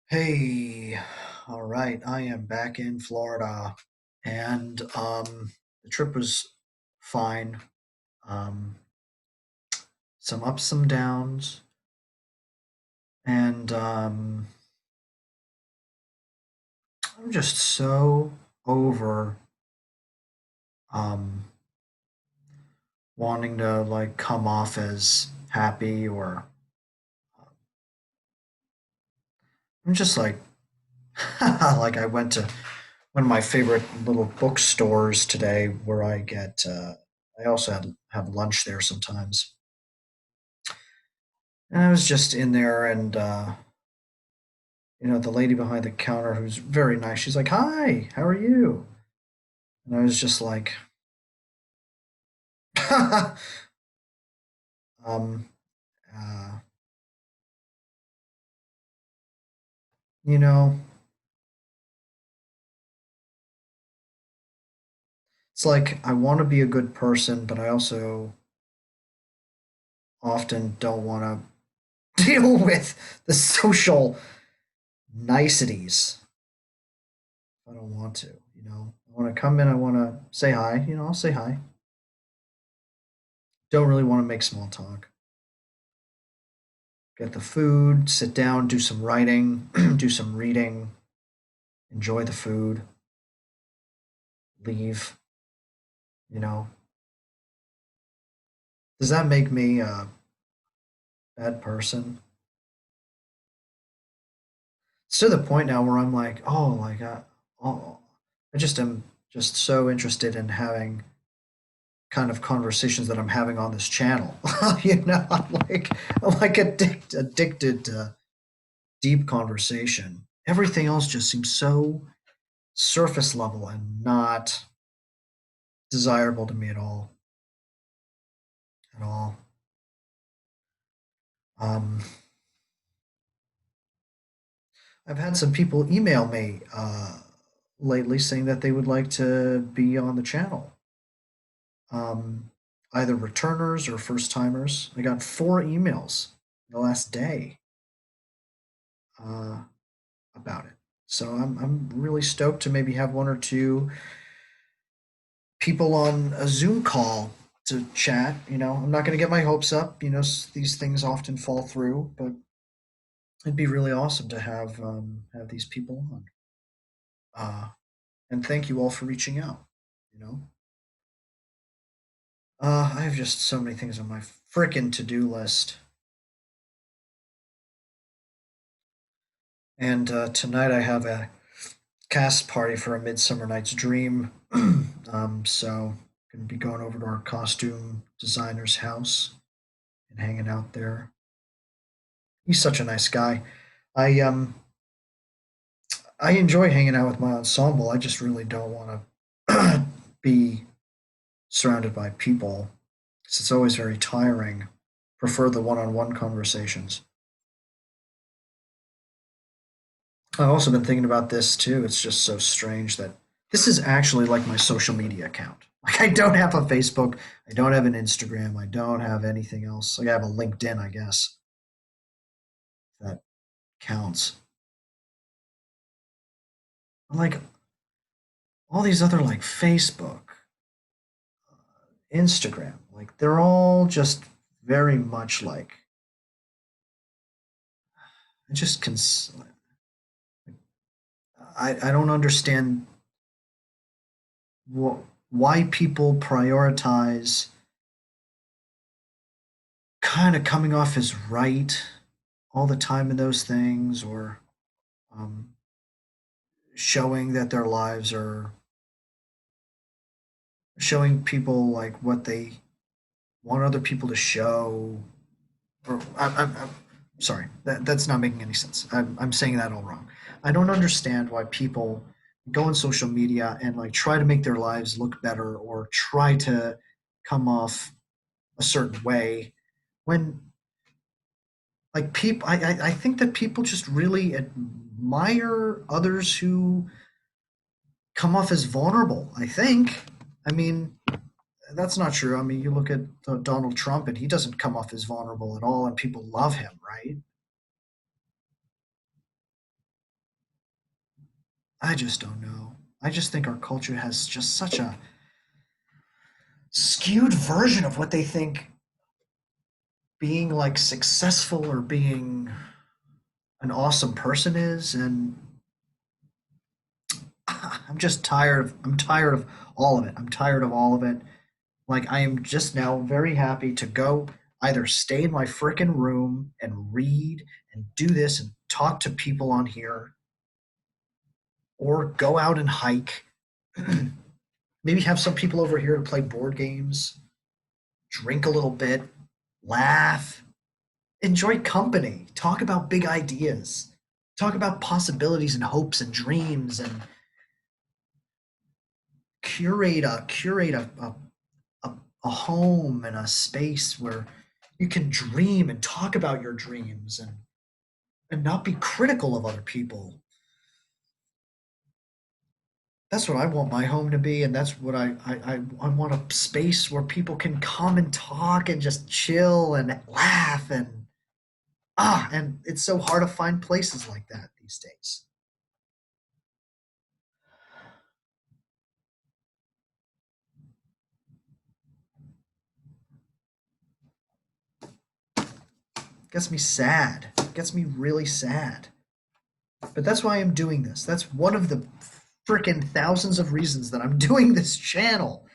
Hey, all right. I am back in Florida, and the trip was fine. Um, some ups, some downs, and I'm just so over um, wanting to like come off as happy, or I'm just like like I went to one of my favorite little bookstores today, where I get I also have lunch there sometimes. And I was just in there, and the lady behind the counter, who's very nice, she's like, "Hi, how are you?" And I was just like, um, uh, you know, it's like I want to be a good person, but I also often don't want to deal with the social niceties. I don't want to, I want to come in, I want to say hi, I'll say hi. Don't really want to make small talk. Get the food, sit down, do some writing, do some reading, enjoy the food, leave, you know. Does that make me a bad person? It's to the point now where I'm like, oh, oh, I just am just so interested in having kind of conversations that I'm having on this channel. I'm like addicted to deep conversation. Everything else just seems so surface level and not desirable to me at all. Um, I've had some people email me lately saying that they would like to be on the channel. Um, Either returners or first timers. I got 4 emails in the last day uh, about it. So I'm really stoked to maybe have one or two people on a Zoom call to chat. I'm not going to get my hopes up. These things often fall through, but it'd be really awesome to have these people on. And thank you all for reaching out. You know, I have just so many things on my frickin' to-do list. And tonight I have a cast party for A Midsummer Night's Dream. So gonna be going over to our costume designer's house and hanging out there. He's such a nice guy. I enjoy hanging out with my ensemble. I just really don't want to be surrounded by people, because it's always very tiring. Prefer the one-on-one conversations. I've also been thinking about this too. It's just so strange that this is actually like my social media account. Like, I don't have a Facebook, I don't have an Instagram, I don't have anything else. Like, I have a LinkedIn, I guess, if that counts. Like, all these other, like, Facebook, Instagram, like, they're all just very much like, I just I don't understand why people prioritize kind of coming off as right all the time in those things, or um, showing that their lives are showing people like what they want other people to show. Or I'm sorry, that's not making any sense. I'm saying that all wrong. I don't understand why people go on social media and like try to make their lives look better, or try to come off a certain way, when like people I think that people just really admire others who come off as vulnerable. I mean, that's not true. I mean, you look at Donald Trump, and he doesn't come off as vulnerable at all, and people love him, right? I just don't know. I just think our culture has just such a skewed version of what they think being like successful or being an awesome person is, and I'm tired of all of it. I'm tired of all of it. Like, I am just now very happy to go either stay in my frickin' room and read and do this and talk to people on here, or go out and hike. Maybe have some people over here to play board games, drink a little bit, laugh, enjoy company, talk about big ideas, talk about possibilities and hopes and dreams, and curate a home and a space where you can dream and talk about your dreams, and not be critical of other people. That's what I want my home to be, and that's what I want a space where people can come and talk and just chill and laugh, and it's so hard to find places like that these days. Gets me sad. Gets me really sad. But that's why I'm doing this. That's one of the freaking thousands of reasons that I'm doing this channel,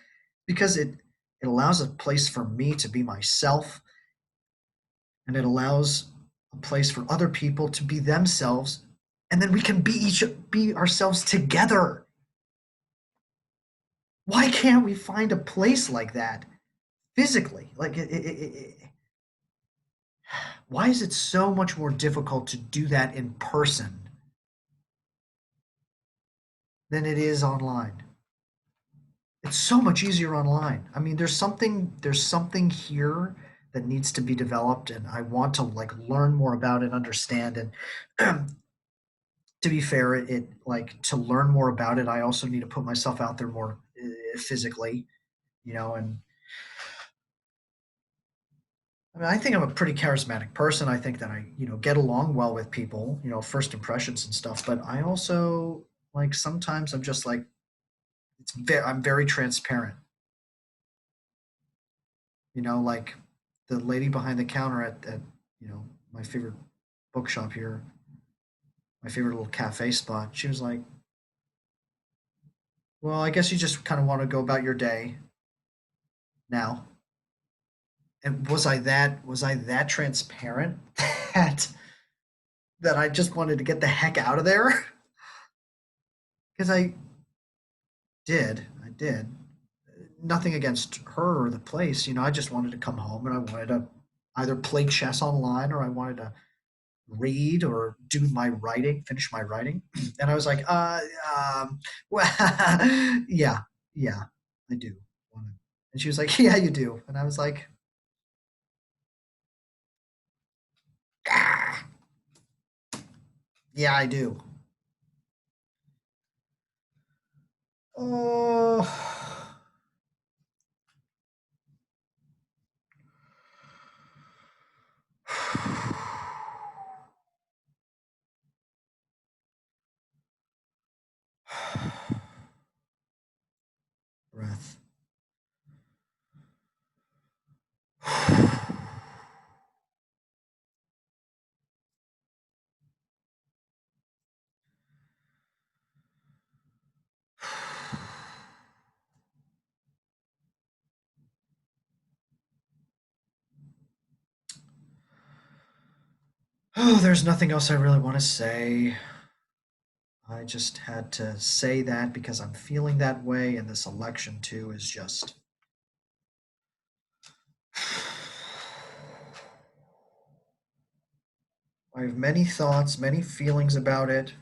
because it allows a place for me to be myself, and it allows a place for other people to be themselves, and then we can be ourselves together. Why can't we find a place like that physically? Like, why is it so much more difficult to do that in person than it is online? It's so much easier online. I mean, there's something here that needs to be developed, and I want to like learn more about it, understand, and to be fair, it like to learn more about it, I also need to put myself out there more physically, and I mean, I think I'm a pretty charismatic person. I think that I get along well with people, first impressions and stuff, but I also like sometimes I'm just like I'm very transparent. Like the lady behind the counter at my favorite bookshop here, my favorite little cafe spot. She was like, "Well, I guess you just kind of want to go about your day now." And was I that transparent that that I just wanted to get the heck out of there? Because I did. Nothing against her or the place. I just wanted to come home and I wanted to either play chess online, or I wanted to read or do my writing, finish my writing. And I was like, well, yeah, yeah, I do. And she was like, yeah, you do. And I was like, ah, yeah, I do. Oh, breath. Oh, there's nothing else I really want to say. I just had to say that because I'm feeling that way, and this election too is just. I have many thoughts, many feelings about it.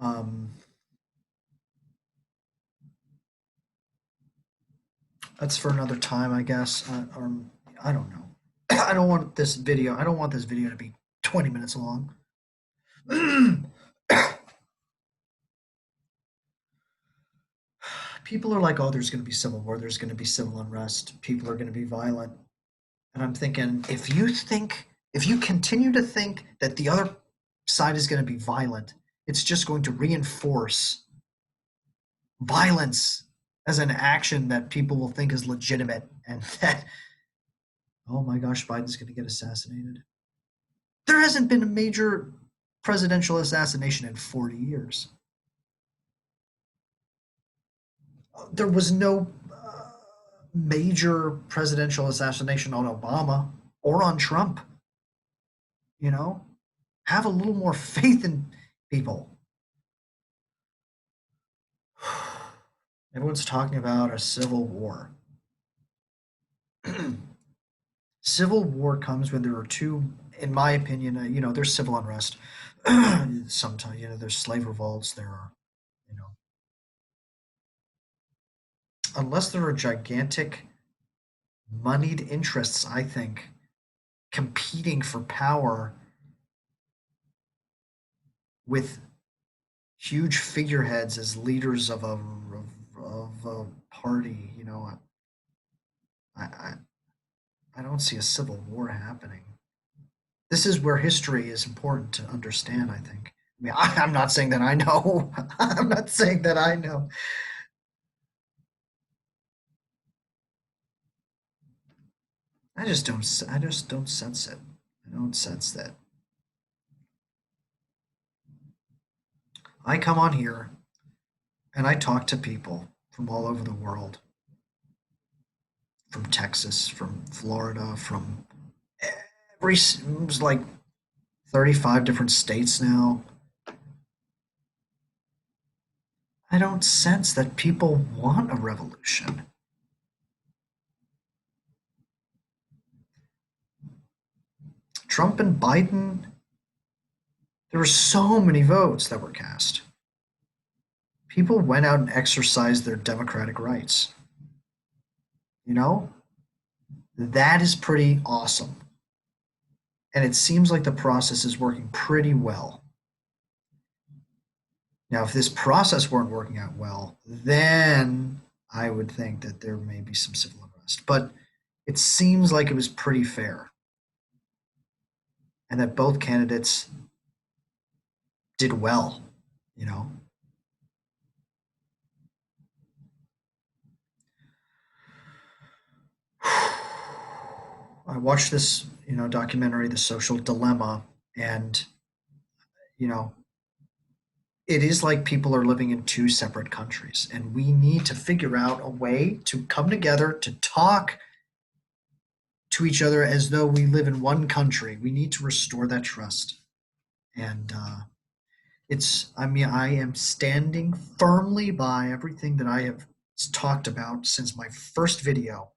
Um, that's for another time, I guess. Or I don't know. I don't want this video to be 20 minutes long. People are like, oh, there's going to be civil war, there's going to be civil unrest, people are going to be violent. And I'm thinking, if you continue to think that the other side is going to be violent, it's just going to reinforce violence as an action that people will think is legitimate and that, oh my gosh, Biden's going to get assassinated. There hasn't been a major presidential assassination in 40 years. There was no major presidential assassination on Obama or on Trump. You know, have a little more faith in people. Everyone's talking about a civil war. Civil war comes when there are two, in my opinion, there's civil unrest. Sometimes, there's slave revolts. There are, you know, unless there are gigantic moneyed interests, I think, competing for power with huge figureheads as leaders of a party. I I don't see a civil war happening. This is where history is important to understand. I think. I mean, I'm not saying that I know. I'm not saying that I know. I just don't. I just don't sense it. I don't sense that. I come on here and I talk to people from all over the world, from Texas, from Florida, from every it was like 35 different states now. I don't sense that people want a revolution. Trump and Biden, there were so many votes that were cast. People went out and exercised their democratic rights. You know, that is pretty awesome. And it seems like the process is working pretty well. Now, if this process weren't working out well, then I would think that there may be some civil unrest. But it seems like it was pretty fair and that both candidates did well, you know. I watched this, documentary, The Social Dilemma, and, you know, it is like people are living in two separate countries, and we need to figure out a way to come together to talk to each other as though we live in one country. We need to restore that trust. And I mean, I am standing firmly by everything that I have talked about since my first video,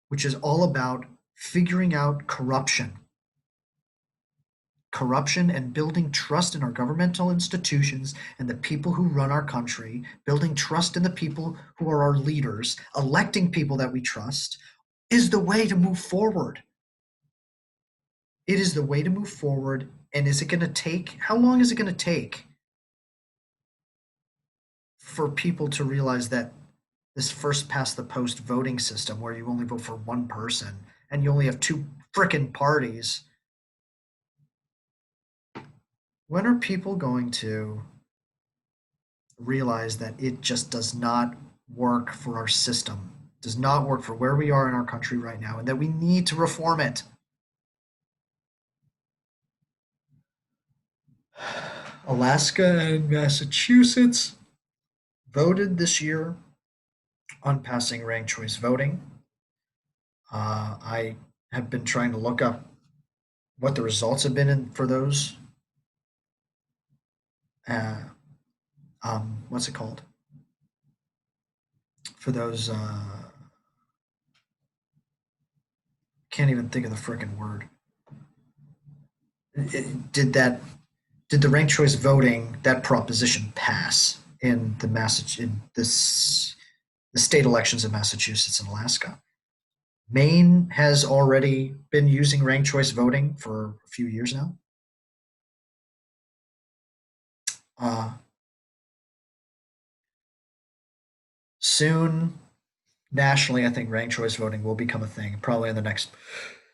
which is all about figuring out corruption and building trust in our governmental institutions and the people who run our country, building trust in the people who are our leaders, electing people that we trust, is the way to move forward. It is the way to move forward. And is it going to take, how long is it going to take for people to realize that this first past the post voting system where you only vote for one person and you only have two frickin' parties? When are people going to realize that it just does not work for our system, does not work for where we are in our country right now, and that we need to reform it? Alaska and Massachusetts voted this year on passing ranked choice voting. I have been trying to look up what the results have been for those. Uh, what's it called? For those, can't even think of the frickin' word. Did that? Did the ranked choice voting, that proposition, pass in the state elections in Massachusetts and Alaska? Maine has already been using ranked choice voting for a few years now. Uh, Soon, nationally, I think ranked choice voting will become a thing, probably in the next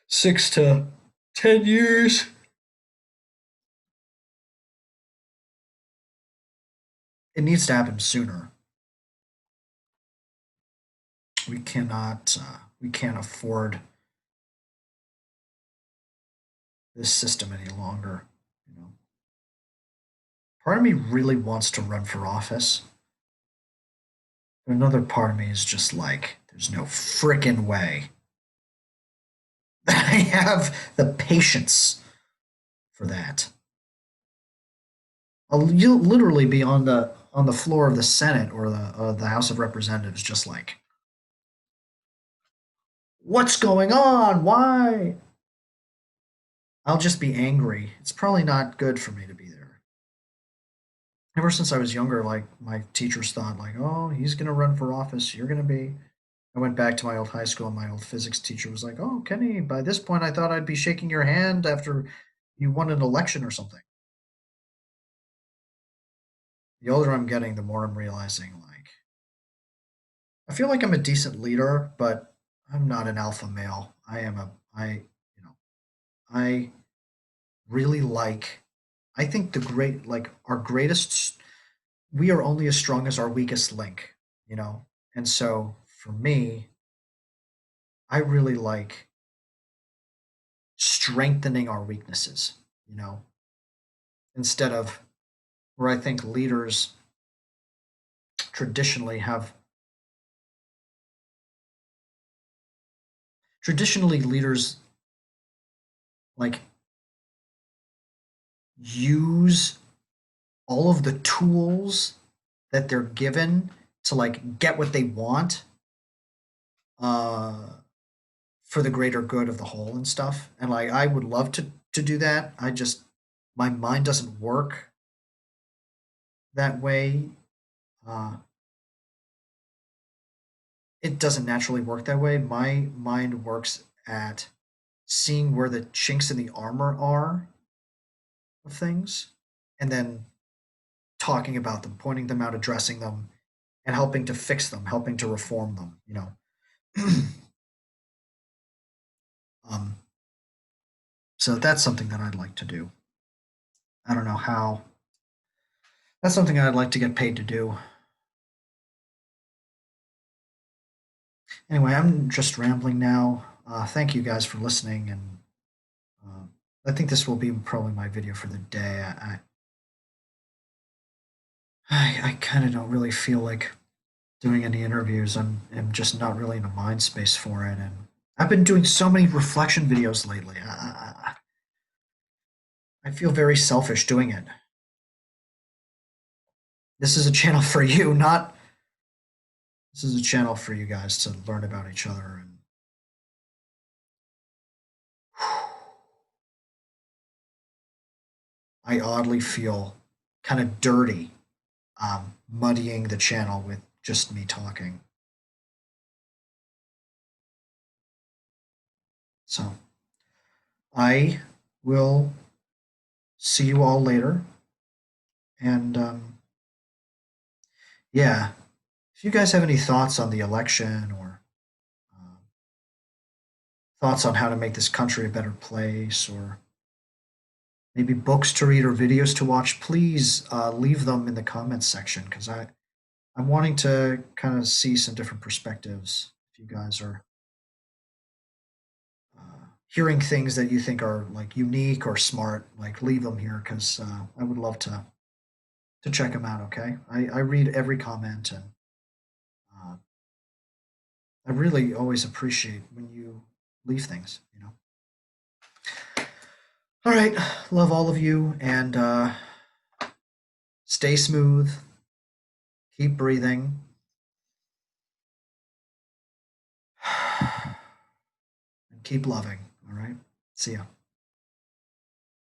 6 to 10 years. it needs to happen sooner. We can't afford this system any longer. You know, part of me really wants to run for office, but another part of me is just like, there's no frickin' way that I have the patience for that. You'll literally be on the floor of the Senate or the House of Representatives, just like, what's going on? Why? I'll just be angry. It's probably not good for me to be there. Ever since I was younger, like my teachers thought, like, oh, he's gonna run for office. You're gonna be. I went back to my old high school, and my old physics teacher was like, "Oh, Kenny, by this point, I thought I'd be shaking your hand after you won an election or something." The older I'm getting, the more I'm realizing, like, I feel like I'm a decent leader, but I'm not an alpha male. You know, I really like. I think our greatest. We are only as strong as our weakest link, you know. And so for me, I really like strengthening our weaknesses, you know, instead of where I think leaders traditionally have traditionally leaders like use all of the tools that they're given to like get what they want uh for the greater good of the whole and stuff. And like I would love to do that. I just my mind doesn't work that way. Uh it doesn't naturally work that way. My mind works at seeing where the chinks in the armor are of things and then talking about them, pointing them out, addressing them, and helping to fix them, helping to reform them, you know. um, so that's something that I'd like to do. I don't know how. That's something I'd like to get paid to do. Anyway, I'm just rambling now. Thank you guys for listening, and uh, I think this will be probably my video for the day. I kind of don't really feel like doing any interviews. I'm just not really in a mind space for it, and I've been doing so many reflection videos lately. I feel very selfish doing it. This is a channel for you, not this is a channel for you guys to learn about each other. And I oddly feel kind of dirty muddying the channel with just me talking. So I will see you all later. And yeah, if you guys have any thoughts on the election or uh, thoughts on how to make this country a better place or maybe books to read or videos to watch, please leave them in the comments section because I'm wanting to kind of see some different perspectives. If you guys are hearing things that you think are like unique or smart, like leave them here because I would love to check them out. Okay, I read every comment and uh, I really always appreciate when you leave things. You know. All right, love all of you and stay smooth. Keep breathing. And keep loving. All right. See ya.